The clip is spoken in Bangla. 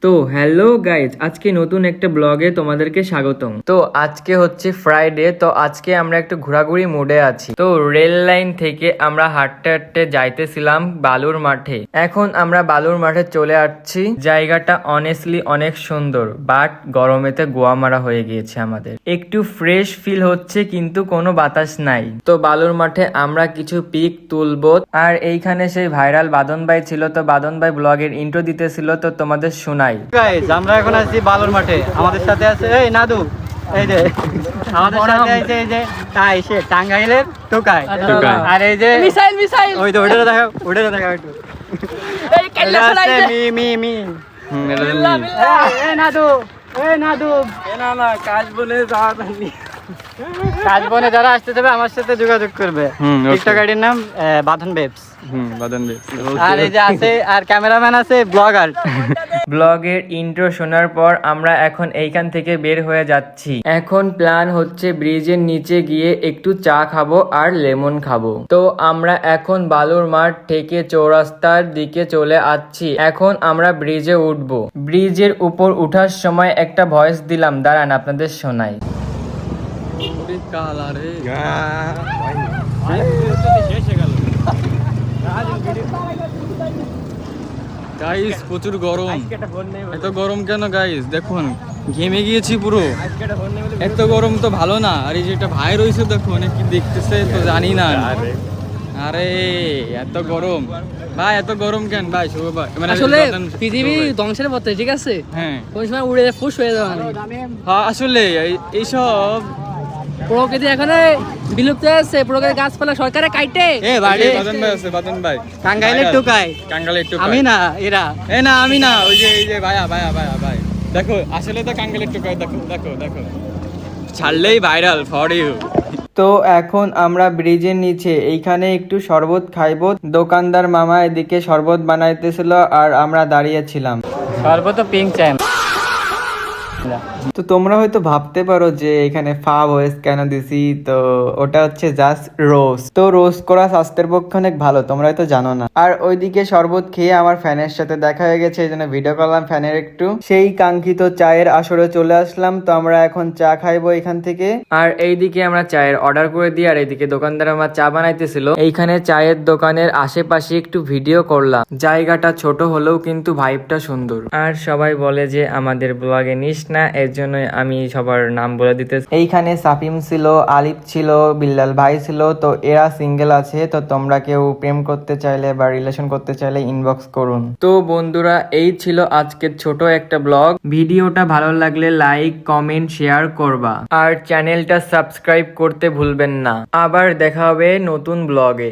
তো হ্যালো গাইজ, আজকে নতুন একটা ব্লগে তোমাদেরকে স্বাগতম। তো আজকে হচ্ছে ফ্রাইডে, তো আজকে আমরা একটু ঘোরাঘুরি মুডে আছি। তো রেল লাইন থেকে আমরা হাঁটতে হাঁটতে যাইতেছিলাম বালুর মাঠে। এখন আমরা বালুর মাঠে চলে আসছি। জায়গাটা অনেস্টলি অনেক সুন্দর, বাট গরমেতে গোয়া মারা হয়ে গিয়েছে আমাদের। একটু ফ্রেশ ফিল হচ্ছে কিন্তু কোনো বাতাস নাই। তো বালুর মাঠে আমরা কিছু পিক তুলবো। আর এইখানে সেই ভাইরাল বাদন ভাই ছিল, তো বাদন ভাই ব্লগের ইন্ট্রো দিতেছিল, তো তোমাদের শোনাই। গাইস, আমরা এখন আছি বালুর মাঠে। আমাদের সাথে আছে এই নাদু, এই যে আমাদের সাথে আছে এই যে সে টাঙ্গাইলের টোকাই। আর এই যে মিসাইল ওই তো ওটা দেখাও একটু। এই কেল্লা ফলাইছে মি এই নাদু না কাজ বলে যারা আসতে যাবে আমার সাথে যোগাযোগ করবে। টিকটক আইডির নাম বাঁধন বেবস। আর এই যে আছে আর ক্যামেরাম্যান আছে ব্লগার। ব্লগের ইন্ট্রো শোনার পর আমরা এখন এইখান থেকে বের হয়ে যাচ্ছি। এখন প্ল্যান হচ্ছে ব্রিজের নিচে গিয়ে একটু চা খাবো আর লেমন খাবো। তো আমরা এখন বালুর মাঠ থেকে চৌরাস্তার দিকে চলে আসছি। এখন আমরা ব্রিজে উঠবো। ব্রিজের উপর উঠার সময় একটা ভয়েস দিলাম, দাঁড়ান আপনাদের শোনাই। গাইস প্রচুর গরম। এত গরম কেন গাইস? দেখুন ঘেমে গিয়েছি পুরো। এত গরম তো ভালো না। আর এই যেটা ভাই রয়েছে দেখুন, কি দেখতেছে তো জানি না। আরে এত গরম ভাই, এত গরম কেন ভাই? মানে আসলে পৃথিবী ধ্বংসের পথে, ঠিক আছে? হ্যাঁ, কোন সময় উড়ে ফুস হয়ে যাবে। হ্যাঁ আসলে এইসব প্রকৃতি এখানে বিলুপ্ত হয়েছে। প্রকৃতির গাছপালা সরকারে কাটে। বাদন ভাই আছে, বাদন ভাই টাঙ্গাইলের টোকাই। টাঙ্গাইলের টোকাই। আমি না এরা। না আমি না, ওই যে এই যে ভাইয়া দেখো আসলে তো কাঙ্গালের টোকাই। দেখো ছাড়লেই ভাইরাল ফর ইউ। তো এখন আমরা ব্রিজের নিচে এইখানে একটু শরবত খাইবো। দোকানদার মামা এদিকে শরবত বানাইতেছিল আর আমরা দাঁড়িয়েছিলাম। সর্বত পিঙ্ক চাই। তো তোমরা হয়তো ভাবতে পারো যে এখানে ফা ভয়েস কেন দিছি, তো ওটা হচ্ছে জাস্ট রোস্ট। তো রোস্ট করা স্বাস্থ্যের পক্ষে অনেক ভালো, তোমরা হয়তো জানো না। আর ওইদিকে শরবত খেয়ে আমার ফ্যানের সাথে দেখা হয়ে গেছে, এই জন্য ভিডিও করলাম ফ্যানের একটু। সেই কাঙ্ক্ষিত চায়ের আসরে চলে আসলাম। তো আমরা এখন চা খাইবো এখান থেকে। আর এইদিকে আমরা চায়ের অর্ডার করে দিই, আর এইদিকে দোকানদার আমার চা বানাইতেছিল। এইখানে চায়ের দোকানের আশেপাশে একটু ভিডিও করলাম। জায়গাটা ছোট হলেও কিন্তু ভাইবটা সুন্দর। আর সবাই বলে যে আমাদের ব্লগে নিস না, এর জন্য আমি সবার নাম বলে দিতে। এইখানে সাফিম ছিল, আলিফ ছিল, বিল্লাল ভাই ছিল। তো এরা সিঙ্গেল আছে, তো তোমরা কেউ প্রেম করতে চাইলে বা রিলেশন করতে চাইলে ইনবক্স করুন। তো বন্ধুরা, এই ছিল আজকের ছোট একটা ব্লগ। ভিডিওটা ভালো লাগলে লাইক, কমেন্ট, শেয়ার করবা। আর চ্যানেলটা সাবস্ক্রাইব করতে ভুলবেন না। আবার দেখা হবে নতুন ব্লগে।